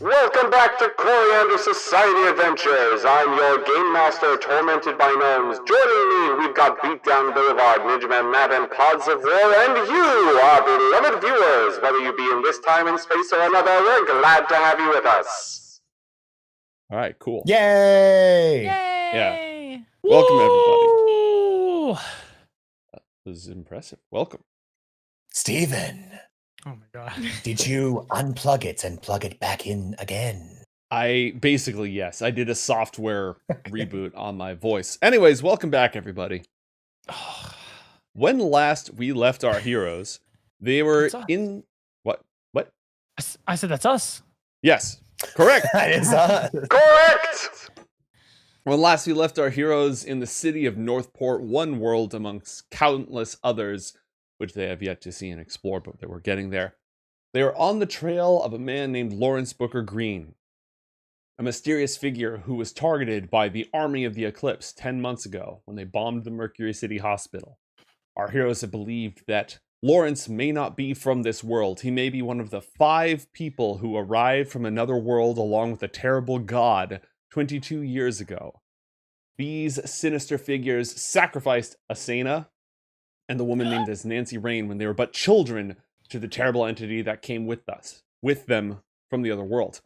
Welcome back to Coriander Society Adventures. I'm your game master, tormented by gnomes. Joining me, we've got Beatdown Boulevard, Ninja Man Matt, and Pods of War, and you, our beloved viewers. Whether you be in this time and space or another, we're glad to have you with us. All right, cool. Yay! Yeah. Welcome, everybody. That was impressive. Welcome. Steven. Oh my god. Did you unplug it and plug it back in again? Yes. I did a software reboot on my voice. Anyways, welcome back, everybody. When last we left our heroes, they were in... What? I said that's us. Yes, correct. That is us. Correct! When last we left our heroes in the city of Northport, one world amongst countless others, which they have yet to see and explore, but they were getting there. They are on the trail of a man named Lawrence Booker Green, a mysterious figure who was targeted by the army of the Eclipse 10 months ago when they bombed the Mercury City Hospital. Our heroes have believed that Lawrence may not be from this world. He may be one of the 5 people who arrived from another world along with a terrible god 22 years ago. These sinister figures sacrificed Asena and the woman named as Nancy Rain when they were but children to the terrible entity that came with them from the other world.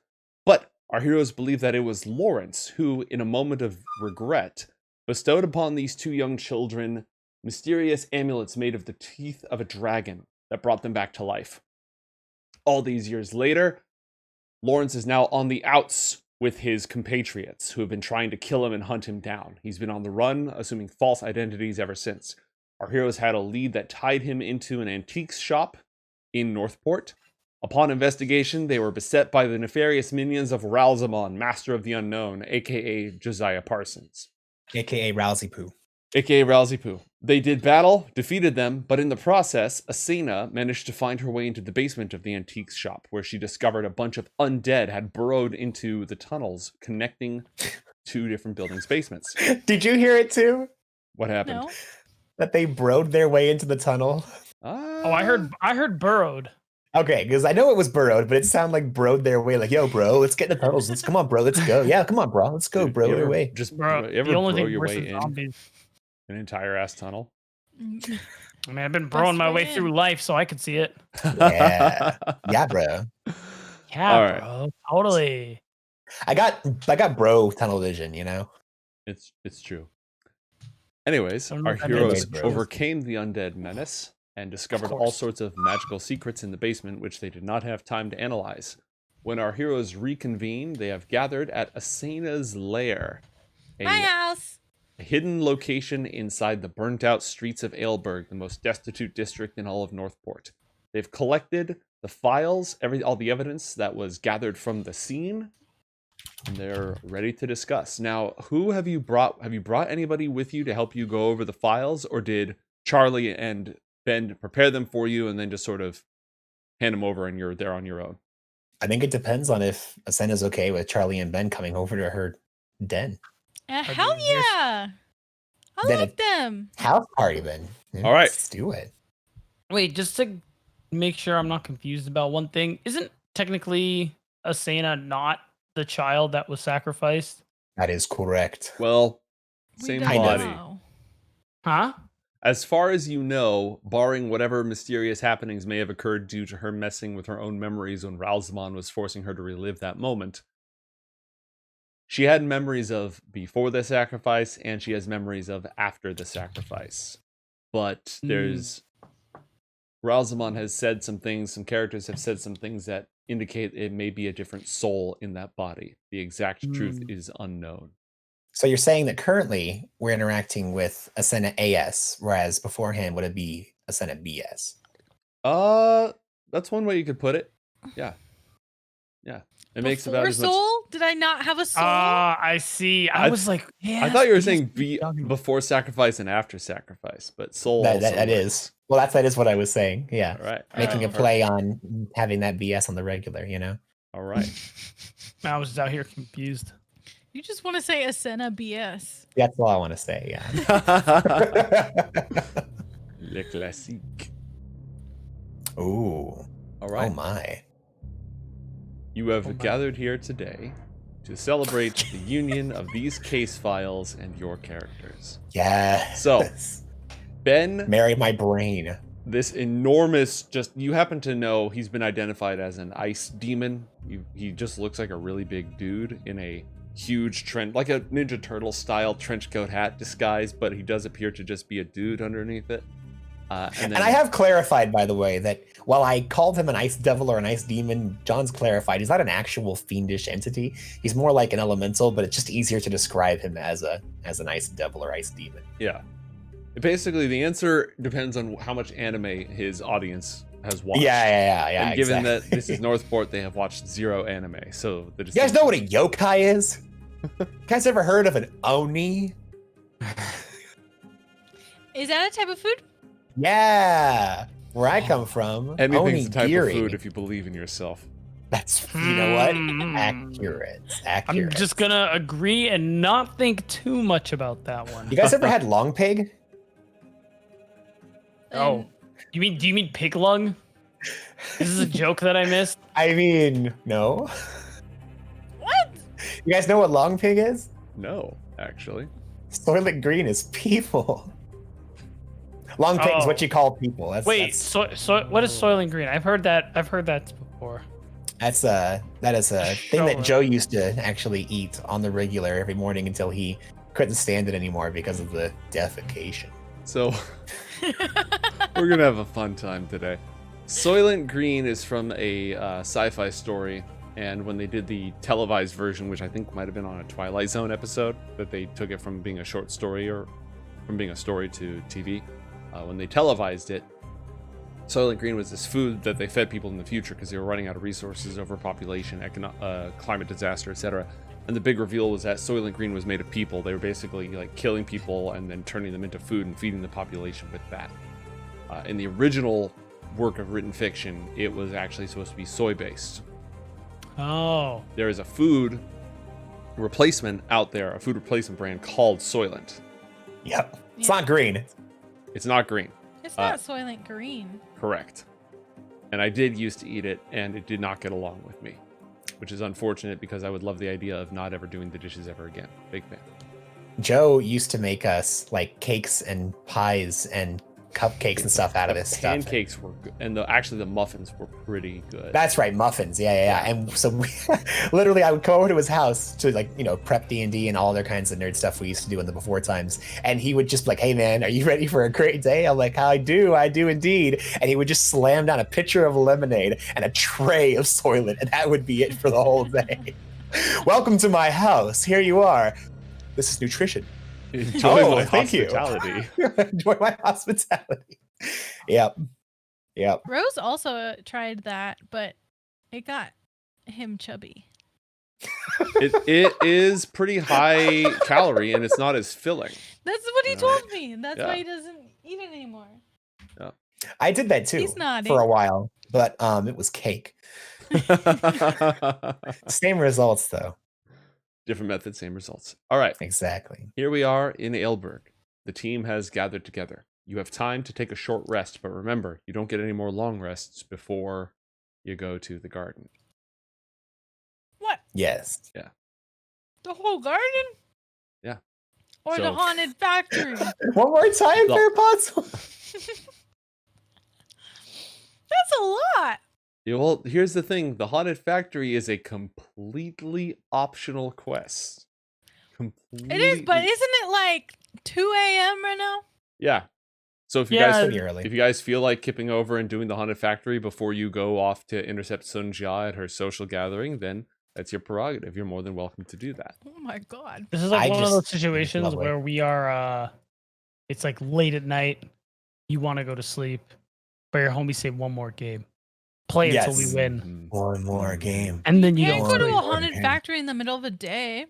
But our heroes believe that it was Lawrence who, in a moment of regret, bestowed upon these 2 young children mysterious amulets made of the teeth of a dragon that brought them back to life. All these years later, Lawrence is now on the outs with his compatriots who have been trying to kill him and hunt him down. He's been on the run, assuming false identities ever since. Our heroes had a lead that tied him into an antiques shop in Northport. Upon investigation, they were beset by the nefarious minions of Ralzamon, Master of the Unknown, aka Josiah Parsons. AKA Rousey Poo. AKA Rousey Poo. They did battle, defeated them, but in the process, Asena managed to find her way into the basement of the antiques shop, where she discovered a bunch of undead had burrowed into the tunnels connecting 2 different buildings' basements. Did you hear it too? What happened? No. That they burrowed their way into the tunnel? Oh, I heard burrowed. Okay, because I know it was burrowed, but it sounded like burrowed their way. Like, yo, bro, let's get in the tunnels. Come on, bro, let's go. Yeah, come on, bro, let's go, bro, your way. Just Bro, you ever the only burrow thing your worse way than in zombies. an entire ass tunnel? I mean, I've been burrowing my way through life, so I could see it. Yeah, yeah, bro. Yeah, All right. bro, totally. I got bro tunnel vision, you know. It's true. Anyways, I don't know our what that heroes means, bro. overcame the undead menace and discovered all course. sorts of magical secrets in the basement, which they did not have time to analyze. When our heroes reconvene, they have gathered at Asena's lair, My house. a hidden location inside the burnt-out streets of Aylburg, the most destitute district in all of Northport. They've collected the files, all the evidence that was gathered from the scene, and they're ready to discuss. Now, who have you brought? Have you brought anybody with you to help you go over the files, or did Charlie and Ben prepare them for you and then just sort of hand them over and you're there on your own? I think it depends on if Asena's okay with Charlie and Ben coming over to her den. Hell yeah. I Then love them. House party, then. All right. Let's do it. Wait, just to make sure I'm not confused about one thing, isn't technically Asena not the child that was sacrificed? That is correct. Well, We same don't body. know. Huh? As far as you know, barring whatever mysterious happenings may have occurred due to her messing with her own memories when Ralzamon was forcing her to relive that moment, she had memories of before the sacrifice and she has memories of after the sacrifice. But there's... Ralzamon has said some things, some characters have said some things that indicate it may be a different soul in that body. The exact truth is unknown. So you're saying that currently we're interacting with Asena AS, whereas beforehand would it be Asena BS? That's one way you could put it. Yeah. It makes about Before as much... soul? Did I not have a soul? Ah, I see. I was like, yeah. I thought you were saying before sacrifice and after sacrifice, but soul That also is. works. Well, that is what I was saying. Yeah. All right. Making a Perfect. play on having that BS on the regular, you know? All right. I was out here confused. You just want to say Asena BS. That's all I want to say, yeah. Le classique. Ooh. All right. Oh my. You have Oh my. gathered here today to celebrate the union of these case files and your characters. Yeah. So, Ben, marry my brain. this enormous, you happen to know he's been identified as an ice demon. He just looks like a really big dude in a huge trench, like a Ninja Turtle style trench coat hat disguise, but he does appear to just be a dude underneath it. And I have clarified, by the way, that while I called him an ice devil or an ice demon, John's clarified he's not an actual fiendish entity. He's more like an elemental, but it's just easier to describe him as an ice devil or ice demon. Yeah. Basically, the answer depends on how much anime his audience has watched. Yeah. And given exactly. that this is Northport, they have watched 0 anime. So You guys know what a yokai is? You guys ever heard of an oni? Is that a type of food? Yeah. Where I come from, anything's a type onigiri. of food if you believe in yourself. That's, you know what? Hmm. Accurate. I'm just gonna agree and not think too much about that one. You guys ever had long pig? Oh, do you mean pig lung? This is a joke that I missed. I mean, no. What? You guys know what long pig is? No, actually. Soylent Green is people. Long pig is Oh. what you call people. That's, Wait, that's, so what is Soylent Green? I've heard that before. that is a thing that Sure. Joe used to actually eat on the regular every morning until he couldn't stand it anymore because of the defecation. So, we're going to have a fun time today. Soylent Green is from a sci-fi story, and when they did the televised version, which I think might have been on a Twilight Zone episode, that they took it from being a short story or from being a story to TV. When they televised it, Soylent Green was this food that they fed people in the future because they were running out of resources, overpopulation, climate disaster, etc. And the big reveal was that Soylent Green was made of people. They were basically like killing people and then turning them into food and feeding the population with that. In the original work of written fiction, it was actually supposed to be soy-based. Oh. There is a food replacement out there, a food replacement brand called Soylent. Yep. It's Yeah. not green. It's not green. It's not Soylent Green. Correct. And I did used to eat it, and it did not get along with me, which is unfortunate because I would love the idea of not ever doing the dishes ever again. Big fan. Joe used to make us like cakes and pies and cupcakes and stuff out of this stuff. Pancakes were good, and actually the muffins were pretty good. That's right, muffins. Yeah. And so we, literally, I would go over to his house to prep D&D and all other kinds of nerd stuff we used to do in the before times. And he would just be like, "Hey man, are you ready for a great day?" I'm like, I do indeed. And he would just slam down a pitcher of lemonade and a tray of Soylent, and that would be it for the whole day. Welcome to my house. Here you are. This is nutrition. Enjoy my thank you. hospitality. Enjoy my hospitality. Yep. Rose also tried that, but it got him chubby. It is pretty high calorie, and it's not as filling. That's what he Yeah. told me. And that's Yeah. why he doesn't eat it anymore. I did that too He's nodding. for a while, but it was cake. Same results though. Different method, same results. All right. Exactly. Here we are in Aelberg. The team has gathered together. You have time to take a short rest, but remember, you don't get any more long rests before you go to the garden. What? Yes. The whole garden? Yeah. Or the So- haunted factory? One more time, The- Fair Pots. That's a lot. Yeah, well, here's the thing. The Haunted Factory is a completely optional quest. It is, but isn't it like 2 a.m. right now? Yeah. So if you Yeah, guys Pretty early. if you guys feel like kipping over and doing the Haunted Factory before you go off to intercept Sun Jia at her social gathering, then that's your prerogative. You're more than welcome to do that. Oh my god. This is like I one of just- those situations lovely. where we are it's like late at night, you want to go to sleep, but your homies say one more game. Play until we Yes. win. Mhm. One more game. And then You you can't don't go to sleep. a haunted Okay. factory in the middle of the day.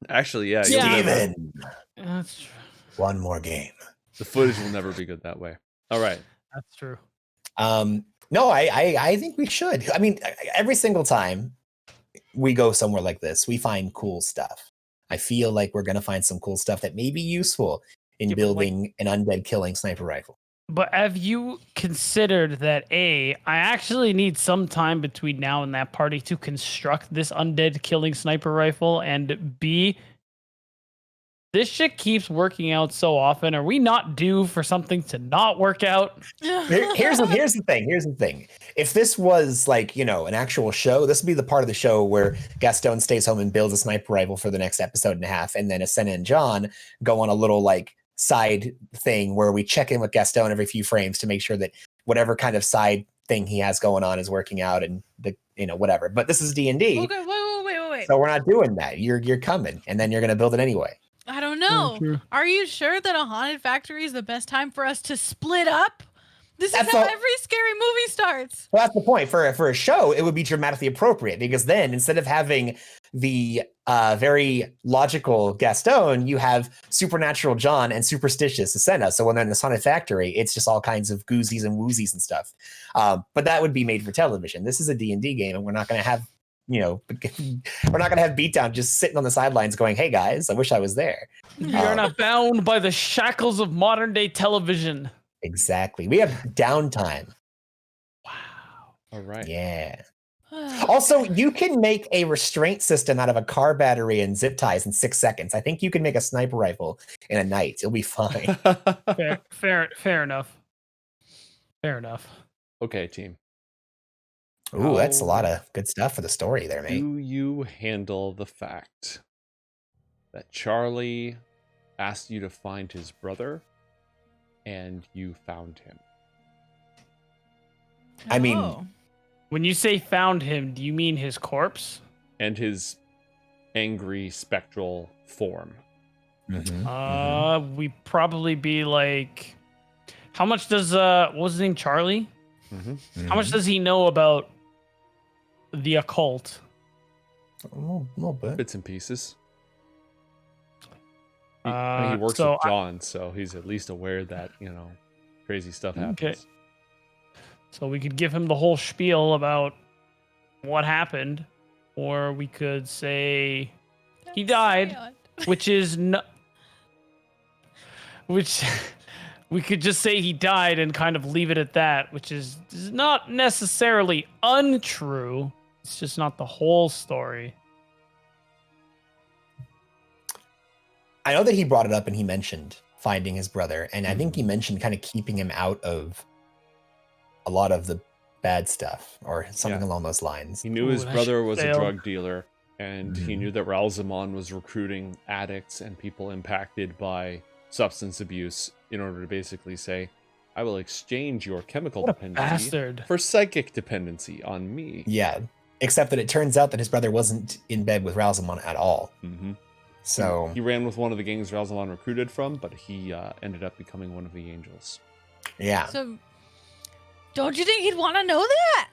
Actually, yeah, Yeah. you'll never- Steven. That's true. One more game. the footage will never be good that way. All right. That's true. No, I think we should. I mean, every single time we go somewhere like this, we find cool stuff. I feel like we're gonna find some cool stuff that may be useful in Yeah, but, like- building an undead killing sniper rifle. But have you considered that I actually need some time between now and that party to construct this undead killing sniper rifle, and B, this shit keeps working out so often. Are we not due for something to not work out? Here's the thing. If this was like, an actual show, this would be the part of the show where Gastone stays home and builds a sniper rifle for the next episode and a half, and then Asena and John go on a little like side thing where we check in with Gastone every few frames to make sure that whatever kind of side thing he has going on is working out, and whatever. But this is D&D. Okay, wait. So we're not doing that. You're coming, and then you're gonna build it anyway. I don't know. True. Are you sure that a haunted factory is the best time for us to split up? This is That's how all- every scary movie starts. Well, that's the point. For a show, it would be dramatically appropriate, because then instead of having the very logical Gastone, you have supernatural John and superstitious Asena. So when they're in the haunted factory, it's just all kinds of goozies and woozies and stuff. But that would be made for television. This is a D&D game, and we're not going to have we're not going to have Beatdown just sitting on the sidelines going, "Hey guys, I wish I was there." We are not bound by the shackles of modern day television. Exactly. We have downtime. Wow. All right. Yeah. Also, you can make a restraint system out of a car battery and zip ties in 6 seconds. I think you can make a sniper rifle in a night. It'll be fine. Fair enough. Fair enough. Okay, team. Ooh, that's a lot of good stuff for the story there, mate. Do you handle the fact that Charlie asked you to find his brother and you found him? I mean- Oh. When you say found him, do you mean his corpse? And his angry spectral form. Mhm. We probably be like, how much does what was his name, Charlie? Mm-hmm. How much does he know about the occult? A little bit. Bits and pieces. He Uh, works so with John, so he's at least aware that, crazy stuff happens. Okay. So we could give him the whole spiel about what happened, or we could say he died, which is which we could just say he died and kind of leave it at that, which is not necessarily untrue. It's just not the whole story. I know that he brought it up and he mentioned finding his brother, and I think he mentioned kind of keeping him out of a lot of the bad stuff or something along those lines. He knew Ooh, his that brother ship was a sailed. drug dealer, and he Mhm. knew that Ralzamon was recruiting addicts and people impacted by substance abuse in order to basically say, I will exchange your chemical What a dependency bastard. for psychic dependency on me. Yeah, except that it turns out that his brother wasn't in bed with Ralzamon at all. Mm-hmm. So He ran with one of the gangs Ralzamon recruited from, but he ended up becoming one of the angels. yeah, So, don't you think he'd want to know that?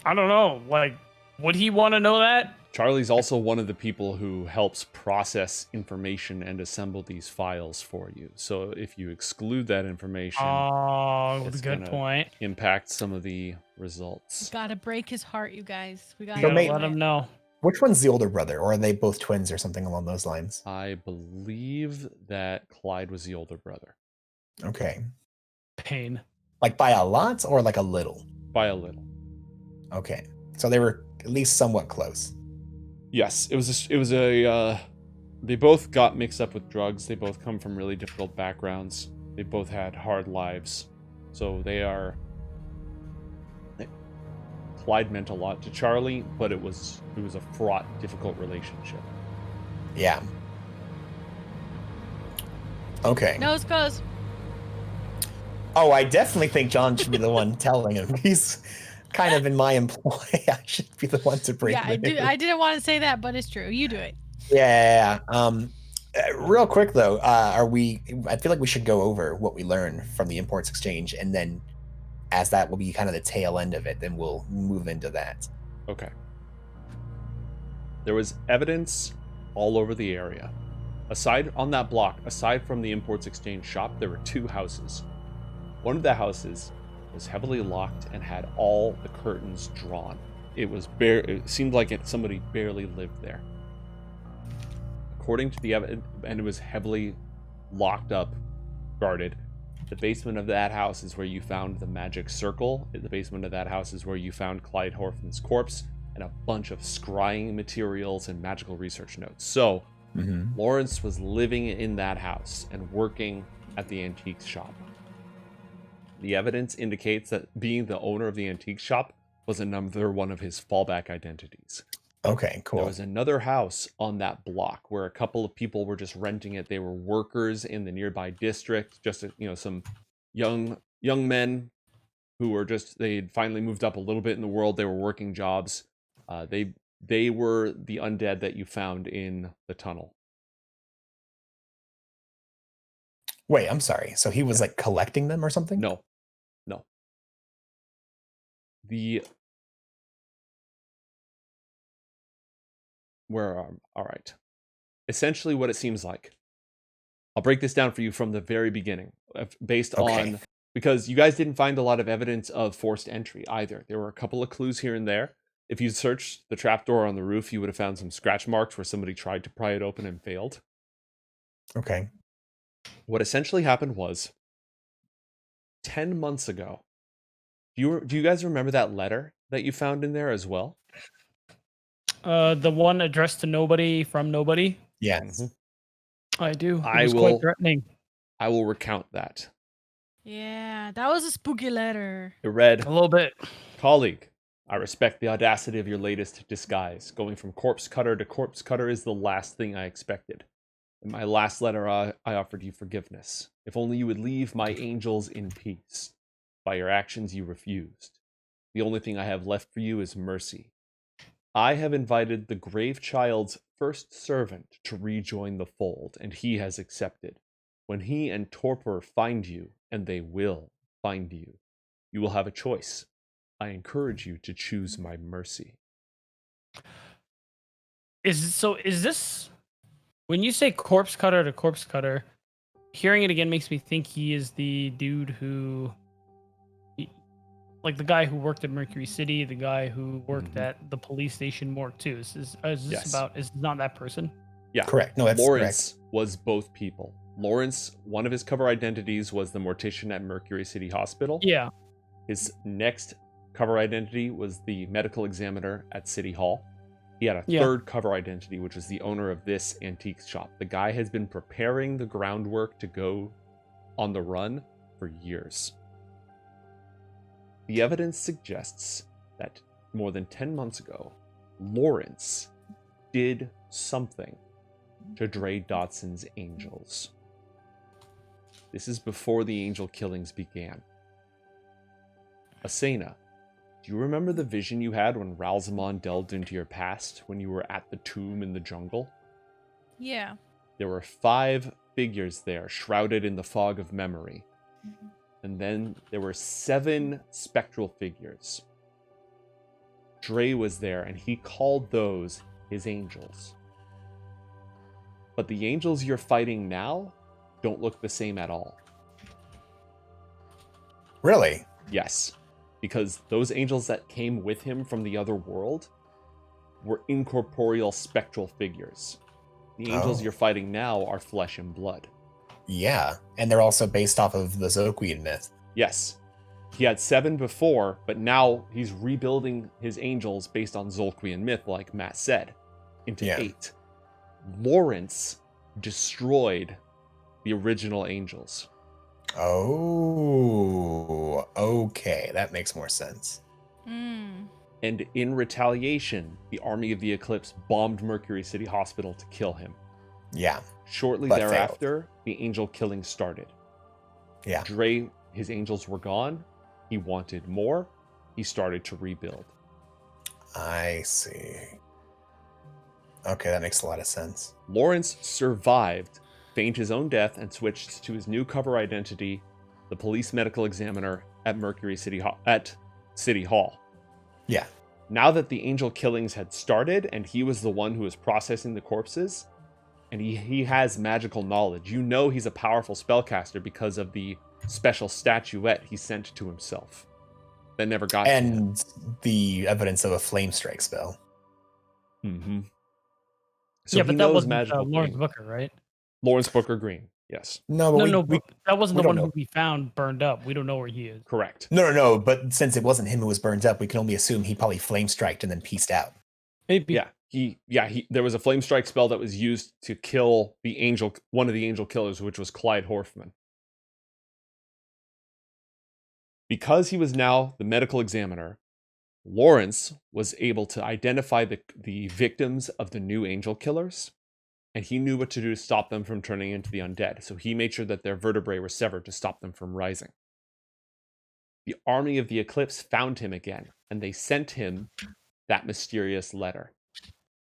I don't know. Like, would he want to know that? Charlie's also one of the people who helps process information and assemble these files for you. So if you exclude that information, Oh, it's good gonna- point. impact some of the results. Gotta break his heart, you guys. We gotta So Gotta mate- let him know. which one's the older brother, or are they both twins or something along those lines? I believe that Clyde was the older brother, Okay, Pain. like by a lot or like a little? by a little. Okay, so they were at least somewhat close. Yes, it was a they both got mixed up with drugs. They both come from really difficult backgrounds. They both had hard lives. So Clyde meant a lot to Charlie, but it was a fraught, difficult relationship. Yeah. Okay. Nose goes. Oh, I definitely think John should be the one telling him. He's kind of in my employ. I should be the one to break Yeah, I the news. do. I didn't want to say that, but it's true. You do it. Yeah. Real quick though, I feel like we should go over what we learned from the imports exchange, and then as that will be kind of the tail end of it, then we'll move into that. Okay. There was evidence all over the area. Aside from the imports exchange shop, there were two houses. One of the houses was heavily locked and had all the curtains drawn. It seemed like somebody barely lived there. According to the evidence, and it was heavily locked up, guarded. The basement of that house is where you found the magic circle. The basement of that house is where you found Clyde Horfman's corpse and a bunch of scrying materials and magical research notes. So Lawrence was living in that house and working at the antique shop. The evidence indicates that being the owner of the antique shop was another one of his fallback identities. Okay, cool. There was another house on that block where a couple of people were just renting it. They were workers in the nearby district, just some young men who were they'd finally moved up a little bit in the world. They were working jobs. They were the undead that you found in the tunnel. Wait, I'm sorry. So he was like collecting them or something? No. All right. Essentially what it seems like. I'll break this down for you from the very beginning, based on, because you guys didn't find a lot of evidence of forced entry either. There were a couple of clues here and there. If you searched the trapdoor on the roof, you would have found some scratch marks where somebody tried to pry it open and failed. Okay. What essentially happened was 10 months ago. Do you guys remember that letter that you found in there as well? The one addressed to nobody from nobody. Yes. I do. It was quite threatening. I will recount that. Yeah, that was a spooky letter. It read, A little bit. "Colleague, I respect the audacity of your latest disguise. Going from corpse cutter to corpse cutter is the last thing I expected. In my last letter, I offered you forgiveness. If only you would leave my angels in peace. By your actions, you refused. The only thing I have left for you is mercy. I have invited the grave child's first servant to rejoin the fold, and he has accepted. When he and Torpor find you, and they will find you, you will have a choice. I encourage you to choose my mercy." Is this, when you say corpse cutter to corpse cutter, hearing it again makes me think he is the dude who, like the guy who worked at Mercury City, the guy who worked at the police station morgue too. Is not that person? Yeah, correct. No, that's Lawrence correct. was both people. Lawrence, one of his cover identities was the Mortician at Mercury City Hospital. Yeah. His next cover identity was the medical examiner at City Hall. He had a third cover identity, which was the owner of this antique shop. The guy has been preparing the groundwork to go on the run for years. The evidence suggests that more than 10 months ago, Lawrence did something to Dre Dotson's angels. This is before the angel killings began. Asena, do you remember the vision you had when Ralzamon delved into your past when you were at the tomb in the jungle? Yeah. There were 5 figures there, shrouded in the fog of memory. And then there were 7 spectral figures. Dre was there, and he called those his angels. But the angels you're fighting now don't look the same at all. Really? Yes, because those angels that came with him from the other world were incorporeal spectral figures. The angels you're fighting now are flesh and blood. Yeah, and they're also based off of the Zolk'wian myth. Yes. He had 7 before, but now he's rebuilding his angels based on Zolk'wian myth, like Matt said, into 8. Lawrence destroyed the original angels. Oh, okay. That makes more sense. And in retaliation, the army of the Eclipse bombed Mercury City Hospital to kill him. Yeah. Shortly thereafter, the angel killing started. Yeah. Dre, his angels were gone. He wanted more. He started to rebuild. I see. Okay, that makes a lot of sense. Lawrence survived, feigned his own death, and switched to his new cover identity, the police medical examiner at Mercury City City Hall. Yeah. Now that the angel killings had started, and he was the one who was processing the corpses, and he has magical knowledge. You know he's a powerful spellcaster because of the special statuette he sent to himself. That never got and the evidence of a flame strike spell. Mm-hmm. So yeah, but that was magical. Lawrence Booker, right? Lawrence Booker Green. Yes. No, but No, we but that wasn't we the don't one know. who we found burned up. We don't know where he is. Correct. No. But since it wasn't him who was burned up, we can only assume he probably flame striked and then pieced out. Maybe. Yeah. He there was a flame strike spell that was used to kill one of the angel killers, which was Clyde Horfman. Because he was now the medical examiner, Lawrence was able to identify the victims of the new angel killers, and he knew what to do to stop them from turning into the undead. So he made sure that their vertebrae were severed to stop them from rising. The army of the Eclipse found him again, and they sent him that mysterious letter.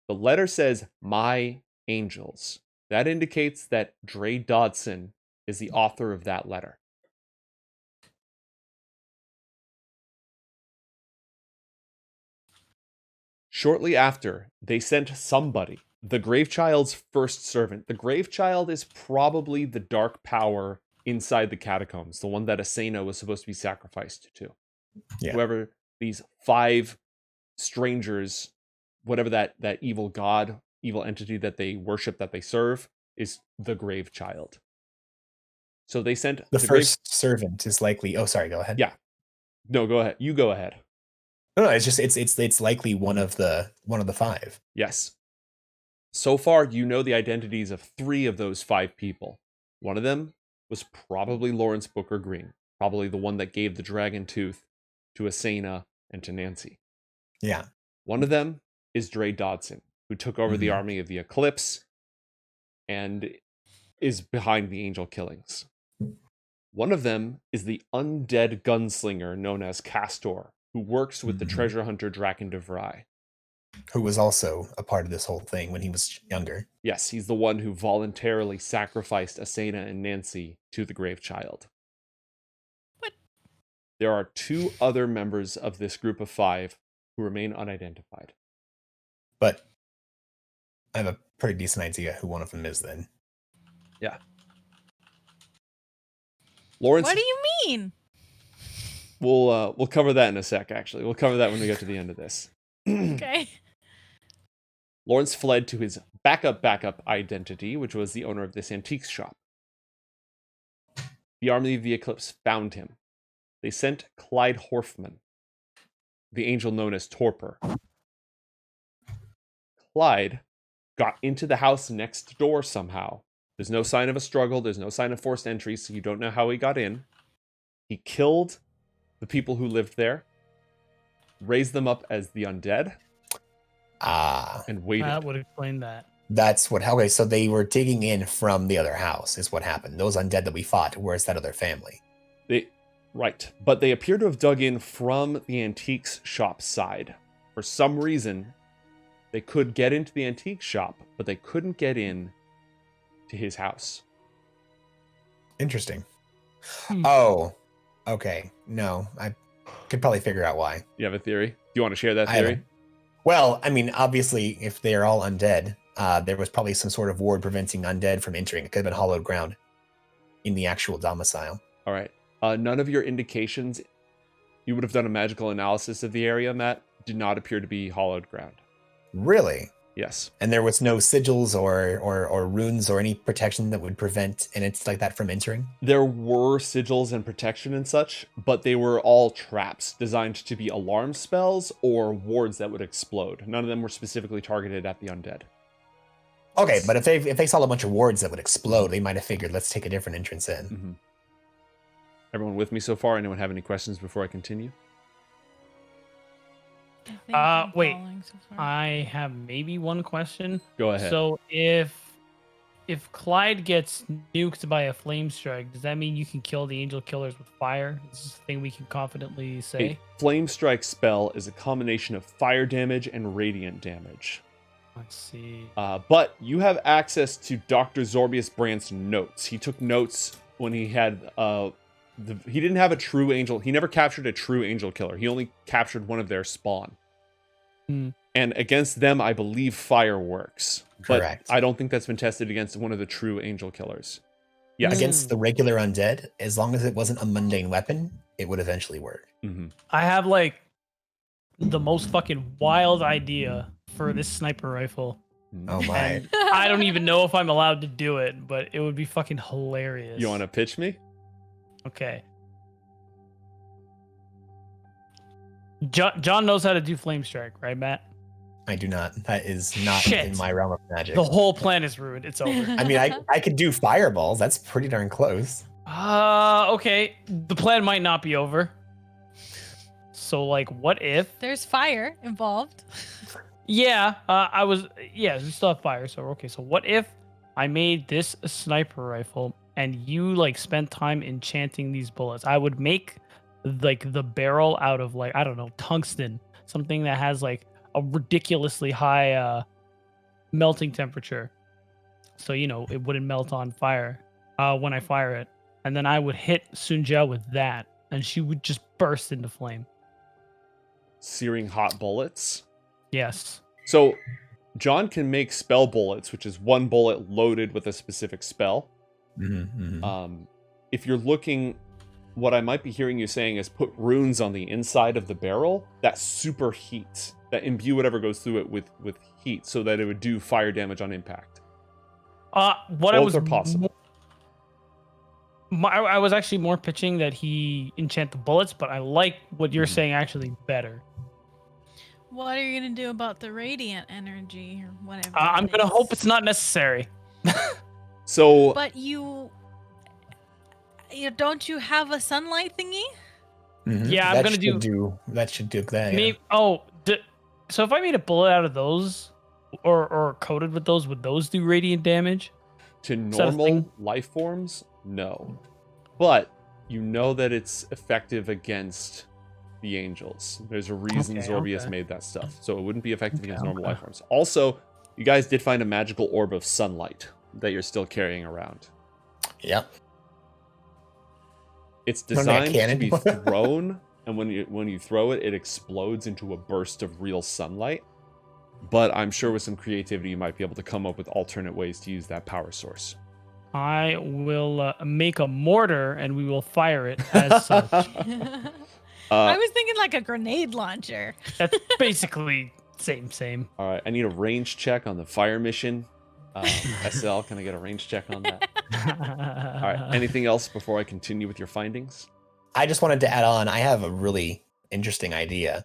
The letter says, "My angels." That indicates that Dre Dodson is the author of that letter. Shortly after, they sent somebody, the Gravechild's first servant. The Gravechild is probably the dark power inside the catacombs, the one that Asena was supposed to be sacrificed to. Yeah. Whoever these 5 strangers, whatever that evil god, evil entity that they worship, that they serve, is the Gravechild. So they sent The first servant is likely. Oh, sorry. Go ahead. Yeah. No, go ahead. You go ahead. No, it's just it's likely one of the 5. Yes. So far, you know the identities of 3 of those 5 people. One of them was probably Lawrence Booker Green, probably the one that gave the dragon tooth to Asena and to Nancy. Yeah. One of them is Dre Dodson, who took over the army of the Eclipse and is behind the angel killings. One of them is the undead gunslinger known as Castor, who works with the treasure hunter Draken de Vry. Who was also a part of this whole thing when he was younger. Yes, he's the one who voluntarily sacrificed Asena and Nancy to the Gravechild. What? There are 2 other members of this group of 5 who remain unidentified. But I have a pretty decent idea who one of them is then. Yeah. Lawrence, What do you mean? we'll cover that in a sec, actually. We'll cover that when we get to the end of this. Okay. Lawrence fled to his backup identity, which was the owner of this antiques shop. The army of the Eclipse found him. They sent Clyde Horfman, the angel known as Torpor. Clyde got into the house next door somehow. There's no sign of a struggle. There's no sign of forced entry, so you don't know how he got in. He killed the people who lived there, raised them up as the undead, and waited. That would explain that. That's what. Okay, so they were digging in from the other house, is what happened. Those undead that we fought, where's that other family? Right, but they appear to have dug in from the antiques shop side. For some reason, they could get into the antique shop, but they couldn't get in to his house. Interesting. Oh, okay. No, I could probably figure out why. You have a theory? Do you want to share that theory? Well, I mean, obviously, if they're all undead, there was probably some sort of ward preventing undead from entering. It could have been hollowed ground in the actual domicile. All right. None of your indications, you would have done a magical analysis of the area, Matt, did not appear to be hollowed ground. Really? Yes. And there was no sigils or runes or any protection that would prevent entities like that from entering? There were sigils and protection and such, but they were all traps designed to be alarm spells or wards that would explode. None of them were specifically targeted at the undead. Okay, but if they saw a bunch of wards that would explode, they might have figured, let's take a different entrance in. Mm-hmm. Everyone with me so far? Anyone have any questions before I continue? Wait. I have maybe one question. Go ahead. So if Clyde gets nuked by a flame strike, does that mean you can kill the angel killers with fire? Is this a thing we can confidently say? A flame strike spell is a combination of fire damage and radiant damage. Let's see. But you have access to Dr. Zorbius Brandt's notes. He took notes when he had he didn't have a true angel. He never captured a true angel killer. He only captured one of their spawn. And against them, I believe fire works. Correct. But I don't think that's been tested against one of the true angel killers. Yes. Against the regular undead, as long as it wasn't a mundane weapon, it would eventually work. Mm-hmm. I have like the most fucking wild idea for this sniper rifle. Oh my. And I don't even know if I'm allowed to do it, but it would be fucking hilarious. You want to pitch me? Okay. John knows how to do flame strike, right, Matt? I do not. That is not Shit. in my realm of magic. The whole plan is ruined. It's over. I mean, I could do fireballs. That's pretty darn close. Okay. The plan might not be over. So, like, what if? There's fire involved. Yeah, we still have fire, so okay. So what if I made this a sniper rifle and you like spent time enchanting these bullets? I would make like the barrel out of like, I don't know, tungsten, something that has like a ridiculously high melting temperature. So, you know, it wouldn't melt on fire when I fire it. And then I would hit Sunja with that and she would just burst into flame. Searing hot bullets. Yes. So John can make spell bullets, which is one bullet loaded with a specific spell. If you're looking, what I might be hearing you saying is put runes on the inside of the barrel that super heat, that imbue whatever goes through it with heat, so that it would do fire damage on impact. Both are possible. I was actually more pitching that he enchant the bullets, but I like what you're saying actually better. What are you gonna do about the radiant energy or whatever? I'm gonna hope it's not necessary. So, But you don't you have a sunlight thingy? Yeah, I'm gonna do that. Should do that. Maybe. Yeah. Oh, so if I made a bullet out of those, or coated with those, would those do radiant damage? To normal life forms, no. But you know that it's effective against the angels. There's a reason Zorbius made that stuff. So it wouldn't be effective against normal life forms. Also, you guys did find a magical orb of sunlight that you're still carrying around. Yep. It's designed to be thrown, and when you throw it, it explodes into a burst of real sunlight. But I'm sure with some creativity, you might be able to come up with alternate ways to use that power source. I will make a mortar, and we will fire it as such. I was thinking like a grenade launcher. That's basically same. All right, I need a range check on the fire mission. SL, can I get a range check on that? All right, anything else before I continue with your findings? I just wanted to add on, I have a really interesting idea.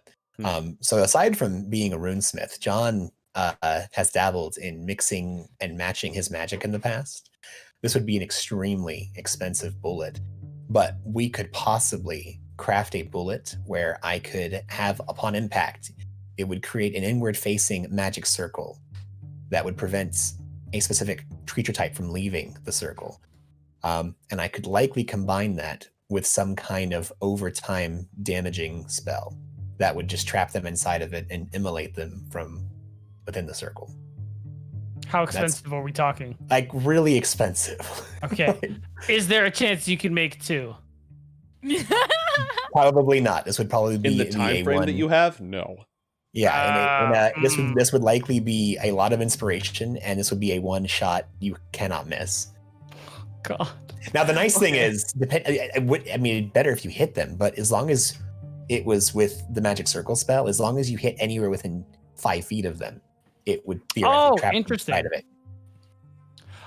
So aside from being a runesmith, John has dabbled in mixing and matching his magic in the past. This would be an extremely expensive bullet, but we could possibly craft a bullet where I could have, upon impact, it would create an inward-facing magic circle that would prevent a specific creature type from leaving the circle. And I could likely combine that with some kind of overtime damaging spell that would just trap them inside of it and immolate them from within the circle. How expensive are we talking? Like really expensive. Okay. Is there a chance you can make two? Probably not. This would probably be in the time frame that you have. No. Yeah, this would likely be a lot of inspiration, and this would be a one shot you cannot miss. God. Now the nice thing is, it'd better if you hit them, but as long as it was with the magic circle spell, as long as you hit anywhere within 5 feet of them, it would theoretically trap inside of it.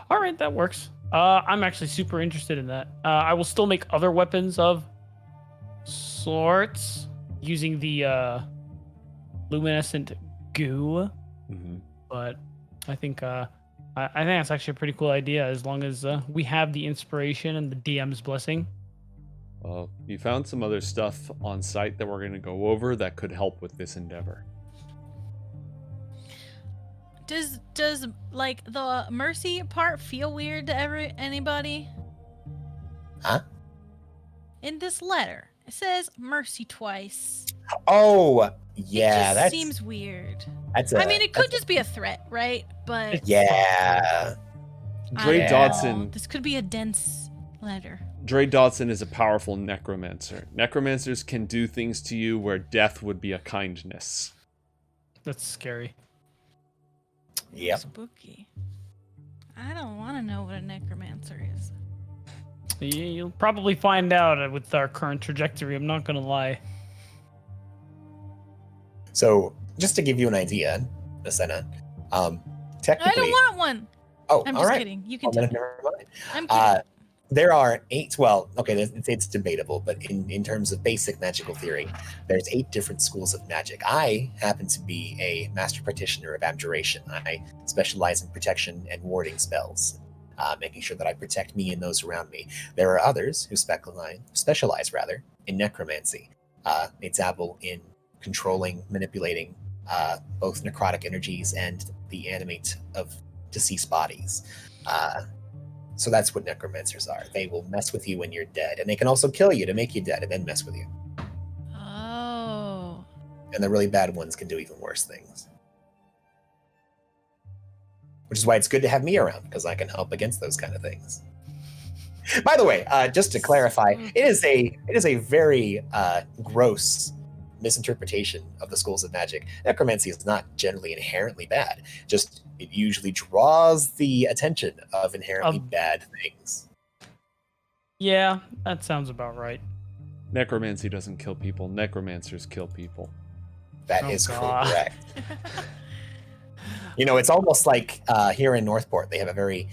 All right, that works. I'm actually super interested in that. I will still make other weapons of sorts using the luminescent goo, but I think that's actually a pretty cool idea as long as we have the inspiration and the DM's blessing. You found some other stuff on site that we're going to go over that could help with this endeavor. Does like the mercy part feel weird to anybody? Huh? In this letter, it says mercy twice. Oh, yeah, that seems weird. I mean, it could just be a threat, right? But yeah, Dre Dodson. This could be a dense letter. Dre Dodson is a powerful necromancer. Necromancers can do things to you where death would be a kindness. That's scary. Yep. Spooky. I don't want to know what a necromancer is. You'll probably find out with our current trajectory. I'm not gonna lie. So, just to give you an idea, Asena, technically. I don't want one. Oh, I'm all just right. kidding. You can Well, take then it. never mind. I'm kidding. There are 8. Well, okay, it's debatable, but in terms of basic magical theory, there's 8 different schools of magic. I happen to be a master practitioner of abjuration. I specialize in protection and warding spells, making sure that I protect me and those around me. There are others who specialize in necromancy. They dabble in controlling, manipulating both necrotic energies and the animate of deceased bodies. So that's what necromancers are. They will mess with you when you're dead, and they can also kill you to make you dead and then mess with you. Oh. And the really bad ones can do even worse things. Which is why it's good to have me around, because I can help against those kind of things. By the way, just to clarify, it is a very gross misinterpretation of the schools of magic. Necromancy is not generally inherently bad. Just it usually draws the attention of inherently bad things. Yeah, that sounds about right. Necromancy doesn't kill people. Necromancers kill people. That Oh, is God. correct. You know, it's almost like here in Northport, they have a very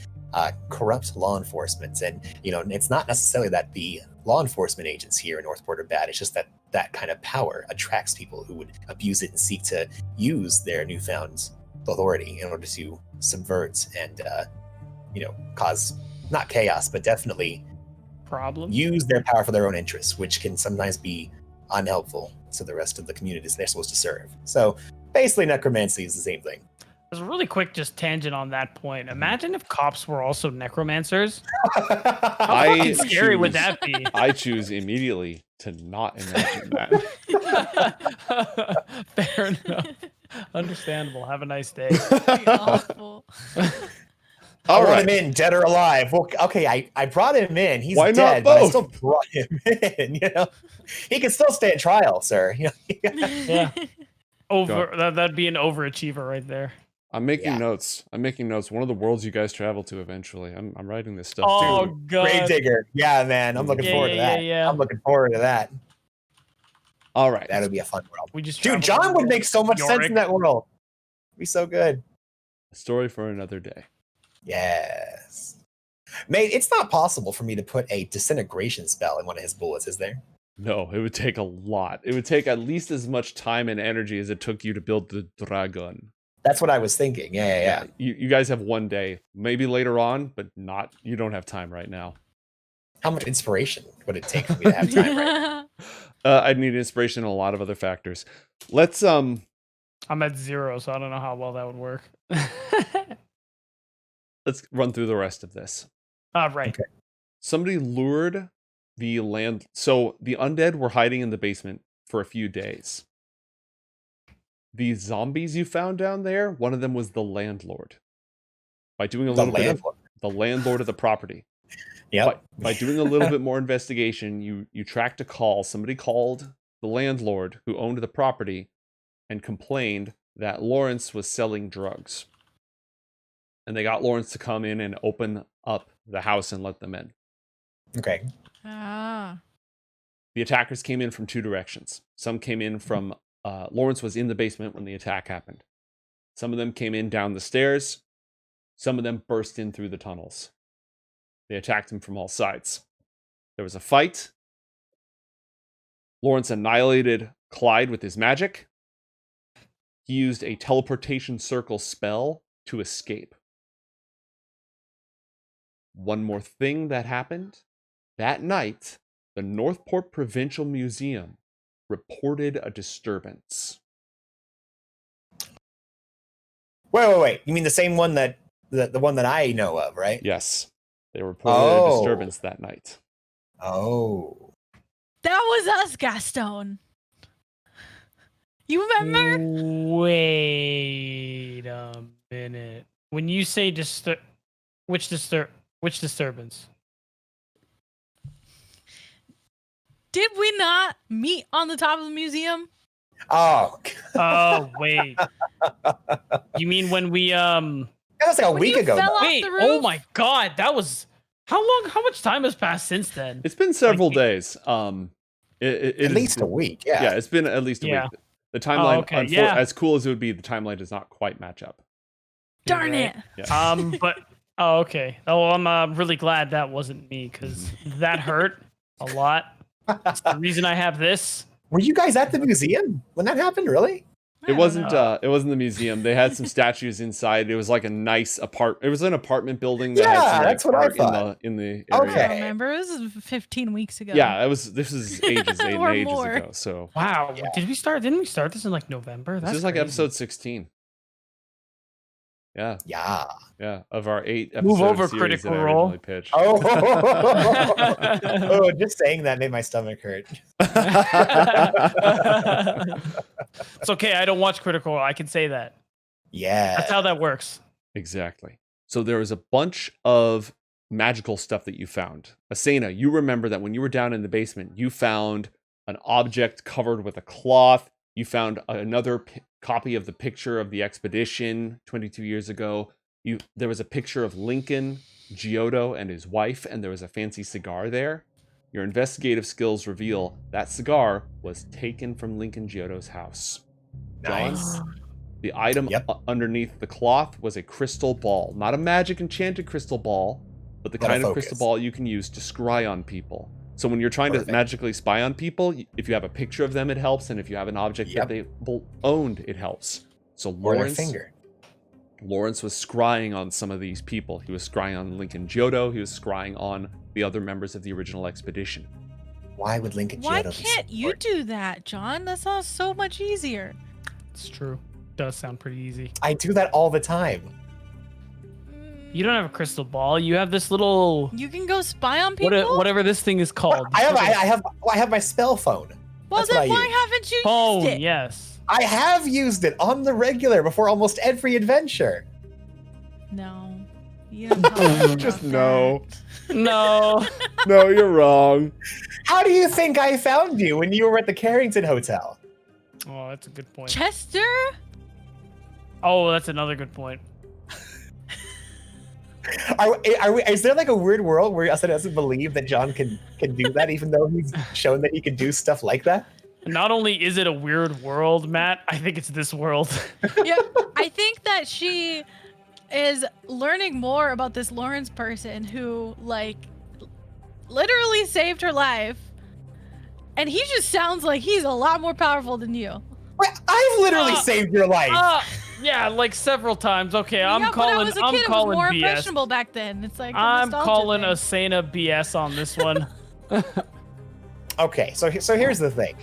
corrupt law enforcement. And, you know, it's not necessarily that the law enforcement agents here in Northport are bad. It's just that that kind of power attracts people who would abuse it and seek to use their newfound authority in order to subvert and, you know, cause not chaos, but definitely Problem. use their power for their own interests, which can sometimes be unhelpful to the rest of the communities they're supposed to serve. So basically, necromancy is the same thing. There's a really quick just tangent on that point. Imagine if cops were also necromancers. How fucking scary would that be? I choose immediately to not imagine that. Fair enough. Understandable. Have a nice day. That'd be awful. I brought him in, dead or alive. Well, okay, I brought him in. He's Why dead, not but I both? still brought him in. You know, he can still stand trial, sir. You know? Yeah. That'd be an overachiever right there. I'm making notes. One of the worlds you guys travel to eventually. I'm writing this stuff too. God. Gravedigger. Yeah, man. I'm looking forward to that. Yeah. I'm looking forward to that. All right. That would be a fun world. We just Dude, traveled John would make so much sense Yorick. in that world. It'd be so good. A story for another day. Yes. Mate, it's not possible for me to put a disintegration spell in one of his bullets, is there? No, it would take a lot. It would take at least as much time and energy as it took you to build the dragon. That's what I was thinking. Yeah. You guys have one day, maybe later on, but not. You don't have time right now. How much inspiration would it take for me to have time right now? I'd need inspiration and a lot of other factors. Let's I'm at 0, so I don't know how well that would work. let's run through the rest of this. Right. Okay. Somebody lured the land. So the undead were hiding in the basement for a few days. The zombies you found down there, one of them was the landlord. By doing a little bit of the landlord of the property. Yeah. By doing a little bit more investigation, you tracked a call. Somebody called the landlord who owned the property and complained that Lawrence was selling drugs. And they got Lawrence to come in and open up the house and let them in. Okay. Ah. The attackers came in from 2 directions. Some came in from Lawrence was in the basement when the attack happened. Some of them came in down the stairs. Some of them burst in through the tunnels. They attacked him from all sides. There was a fight. Lawrence annihilated Clyde with his magic. He used a teleportation circle spell to escape. One more thing that happened. That night, the Northport Provincial Museum reported a disturbance. Wait. You mean the same one that the one that I know of, right? Yes, they reported a disturbance that night. Oh. That was us, Gastone. You remember? Wait a minute. When you say which disturbance? Did we not meet on the top of the museum? Oh. Oh, wait. You mean when we That was like a week ago. fell off Wait, the roof? oh my god, that was how much time has passed since then? It's been several Like, days. At least a week. Yeah. Yeah, it's been at least a Yeah. week. The timeline, okay, yeah. as cool as it would be, the timeline does not quite match up. Darn it. Yeah. But oh, okay. Oh, I'm really glad that wasn't me because that hurt a lot. That's the reason I have this. Were you guys at the museum when that happened? Really? It wasn't the museum. They had some statues inside. It was like a nice It was an apartment building that had some that's what I art thought. in the area. I Okay. don't remember. It was 15 weeks ago. Yeah, this is ages and Or ages more. ago. So Wow. Yeah. Didn't we start this in like November? this is like crazy. episode 16. Yeah, Yeah. of our 8 episode Move over, series Critical that I Role. originally pitched. Oh, just saying that made my stomach hurt. It's okay. I don't watch Critical Role. I can say that. Yeah. That's how that works. Exactly. So there was a bunch of magical stuff that you found. Asena, you remember that when you were down in the basement, you found an object covered with a cloth. You found another copy of the picture of the expedition 22 years ago. There was a picture of Lincoln, Giotto, and his wife, and there was a fancy cigar there. Your investigative skills reveal that cigar was taken from Lincoln Giotto's house. John, Nice. the item Yep. underneath the cloth was a crystal ball. Not a magic enchanted crystal ball, but the But a kind of focus. crystal ball you can use to scry on people. So when you're trying Perfect. to magically spy on people, if you have a picture of them, it helps. And if you have an object Yep. that they owned, it helps. So Or their Lawrence finger. was scrying on some of these people. He was scrying on Lincoln Giotto. He was scrying on the other members of the original expedition. Why would Lincoln Why Giotto be can't you smart? do that, John? That sounds so much easier. It's true. Does sound pretty easy. I do that all the time. You don't have a crystal ball. You have this little You can go spy on people. whatever this thing is called. I have my spell phone. Well, That's what then I why use. haven't you phone. used it? Yes. I have used it on the regular before almost every adventure. No. You don't talk about Just that. no. No. No, you're wrong. How do you think I found you when you were at the Carrington Hotel? Oh, that's a good point. Chester? Oh, that's another good point. Is there like a weird world where Asena doesn't believe that John can do that, even though he's shown that he can do stuff like that? Not only is it a weird world, Matt, I think it's this world. Yeah. I think that she is learning more about this Lawrence person who, like, literally saved her life. And he just sounds like he's a lot more powerful than you. Wait, I've literally saved your life. Yeah, like several times. Okay, I'm yeah, calling. But I was a I'm kid, it was calling more BS. impressionable back then. It's like a I'm nostalgia calling thing. Asena BS on this one. Okay, so here's the thing.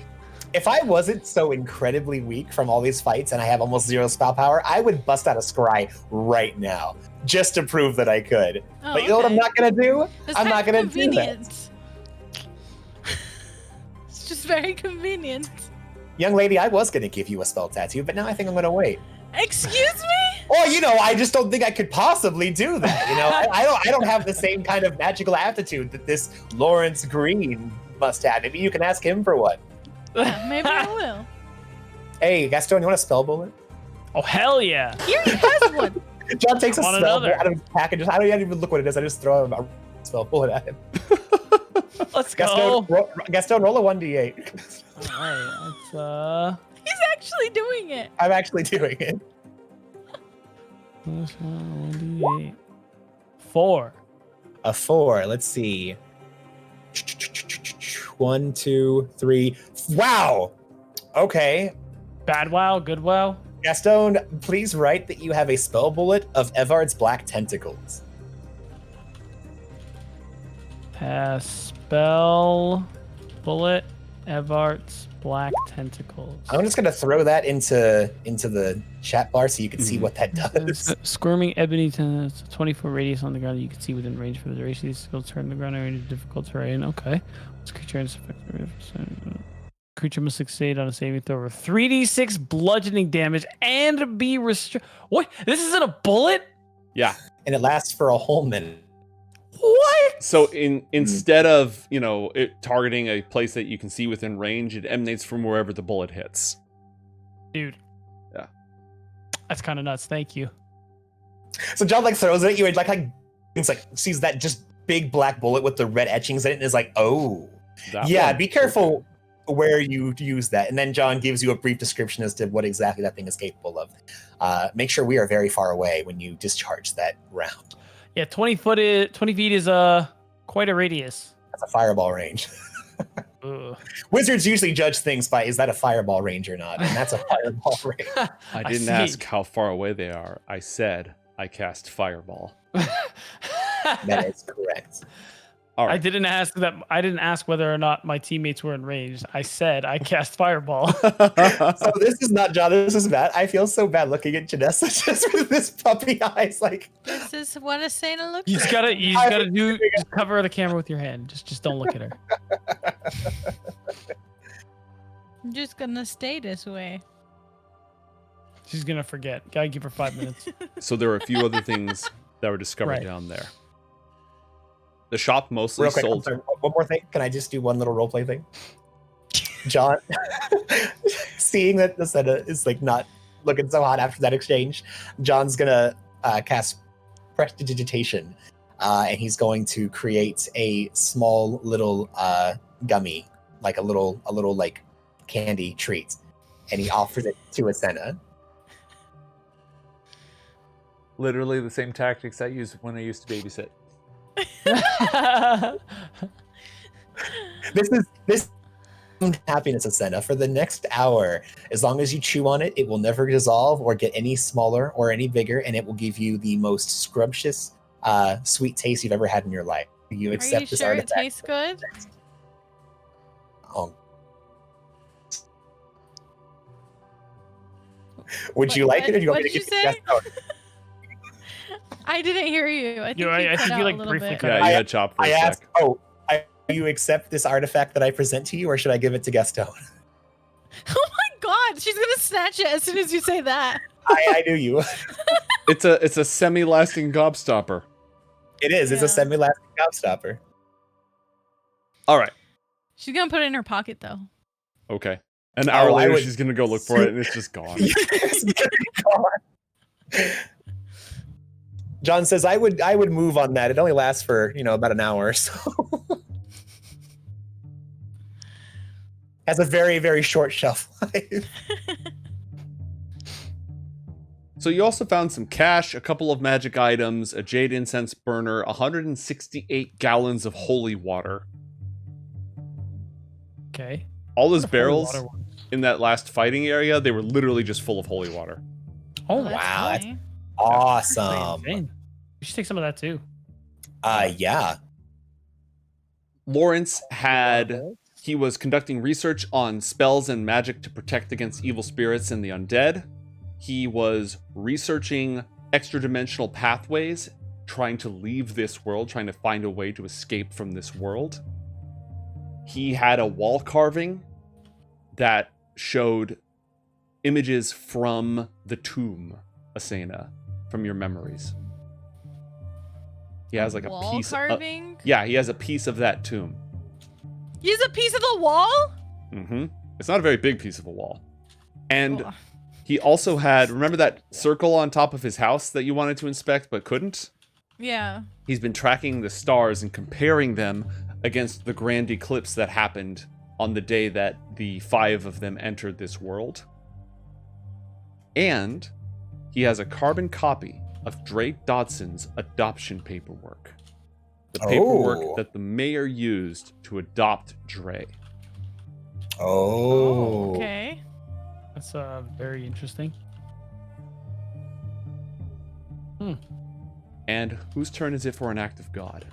If I wasn't so incredibly weak from all these fights and I have almost zero spell power, I would bust out a scry right now just to prove that I could. Oh, But you know what I'm okay. not gonna do? It's I'm not kind gonna of do that. convenient. It's just very convenient. Young lady, I was gonna give you a spell tattoo, but now I think I'm gonna wait. Excuse me? Or I just don't think I could possibly do that. I don't have the same kind of magical aptitude that this Lawrence Green must have. Maybe you can ask him for one. Yeah, maybe I will. Hey, Gastone, you want a spell bullet? Oh hell yeah! Here he has one. John takes a Want spell another? bullet out of his pack and I don't even look what it is. I just throw a spell bullet at him. Let's go. Gastone, roll a 1d8. All right, He's actually doing it. I'm actually doing it. let's 1d8. 4. A 4. Let's see. 1, 2, 3. Wow. Okay. Bad wow, good wow. Gastone, please write that you have a spell bullet of Evard's black tentacles. Pass spell bullet Evart's black tentacles. I'm just gonna throw that into the chat bar so you can see what that does. Squirming ebony it's a 20-foot radius on the ground that you can see within range for the duration. These skills turn the ground area into difficult terrain. Okay. This creature has creature must succeed on a saving throw of 3d6 bludgeoning damage and be restricted. What? This isn't a bullet? Yeah. And it lasts for a whole minute. What? So instead of, it targeting a place that you can see within range, it emanates from wherever the bullet hits. Dude. Yeah. That's kind of nuts. Thank you. So John throws it at you and it's sees that just big black bullet with the red etchings in it and is like, oh. That Yeah, one. be careful. where you use that. And then John gives you a brief description as to what exactly that thing is capable of. Make sure we are very far away when you discharge that round. Yeah, 20 feet is quite a radius. That's a fireball range. Ugh. Wizards usually judge things by, is that a fireball range or not? And that's a fireball range. I didn't ask how far away they are. I said I cast fireball. That is correct. All right. I didn't ask whether or not my teammates were in range. I said I cast fireball. So this is not John, this is Matt. I feel so bad looking at Janessa just with this puppy eyes. Like, This is what Asena looks You like. just gotta just cover the camera with your hand. Just don't look at her. I'm just gonna stay this way. She's gonna forget. Gotta give her 5 minutes. So there are a few other things that were discovered Right. down there. The shop mostly real quick, I'm sold. sorry, one more thing. Can I just do one little roleplay thing? John, seeing that the Asena is like not looking so hot after that exchange, John's gonna cast prestidigitation, and he's going to create a small little gummy, like a little like candy treat, and he offers it to Asena. Literally the same tactics I used when I used to babysit. This happiness, Asena, for the next hour. As long as you chew on it, it will never dissolve or get any smaller or any bigger, and it will give you the most scrumptious, sweet taste you've ever had in your life. You Are accept you this sure it artifact. tastes good? Oh. Would you What- like it, or do you want me what to did give you you the say? I didn't hear you. I think You- I you cut think you, out like, a little briefly bit. cut Yeah, out. you had chop for I a asked, sec. do you accept this artifact that I present to you, or should I give it to Gastone? Oh my god, she's gonna snatch it as soon as you say that. I knew you. It's a semi-lasting gobstopper. It is. It's Yeah. a semi-lasting gobstopper. All right. She's gonna put it in her pocket though. Okay. An hour I later, would- she's gonna go look for it, and it's just gone. Yes, God. John says, I would move on that. It only lasts for, about an hour or so. Has a very, very short shelf life. So you also found some cash, a couple of magic items, a jade incense burner, 168 gallons of holy water. Okay. All those What a holy barrels water one. in that last fighting area, they were literally just full of holy water. Oh, That's wow, that's- funny. Awesome. insane. We should take some of that too. Yeah. Lawrence he was conducting research on spells and magic to protect against evil spirits and the undead. He was researching extra-dimensional pathways, trying to leave this world, trying to find a way to escape from this world. He had a wall carving that showed images from the tomb, Asena, from your memories. He has like a wall piece carving. yeah, he has a piece of that tomb. Use a piece of the wall. Mm-hmm. It's not a very big piece of a wall. And Oh, he also had, remember that circle on top of his house that you wanted to inspect but couldn't? yeah. He's been tracking the stars and comparing them against the grand eclipse that happened on the day that the 5 of them entered this world. And he has a carbon copy of Drake Dodson's adoption paperwork. The paperwork Oh. that the mayor used to adopt Dre. Oh. Okay. That's very interesting. And whose turn is it for an act of God?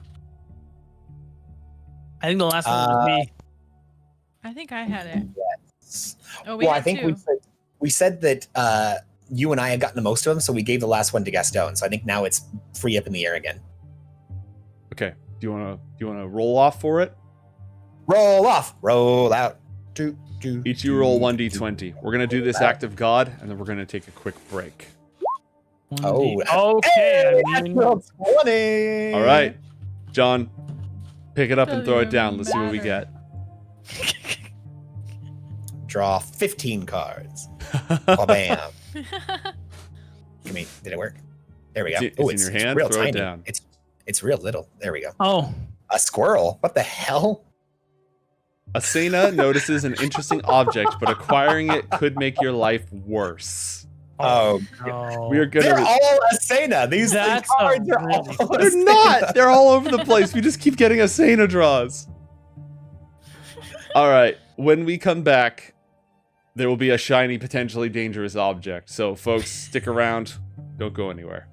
I think the last one was me. I think I had it. Yes. Oh, we Well, had I think two. we said that you and I had gotten the most of them, so we gave the last one to Gastone. So I think now it's free up in the air again. Okay. Do you wanna roll off for it? Roll off, roll out. Each you roll 1d20. We're gonna do this act of God, and then we're gonna take a quick break. Oh. Okay. Hey, I mean, natural 20. All right, John, pick it up and Doesn't throw it even down. Let's see what we matter. get. Draw 15 cards. Oh, bam. Did it work? There we go. It's in your hand, real throw it tiny. down. It's real little. There we go. oh, A squirrel. What the hell? Asena notices an interesting object, but acquiring it could make your life worse. Oh, No. We are they're gonna. all Asena. These That's cards a are all really- They're Asena. not. They're all over the place. We just keep getting Asena draws. All right. When we come back, there will be a shiny, potentially dangerous object. So, folks, stick around. Don't go anywhere.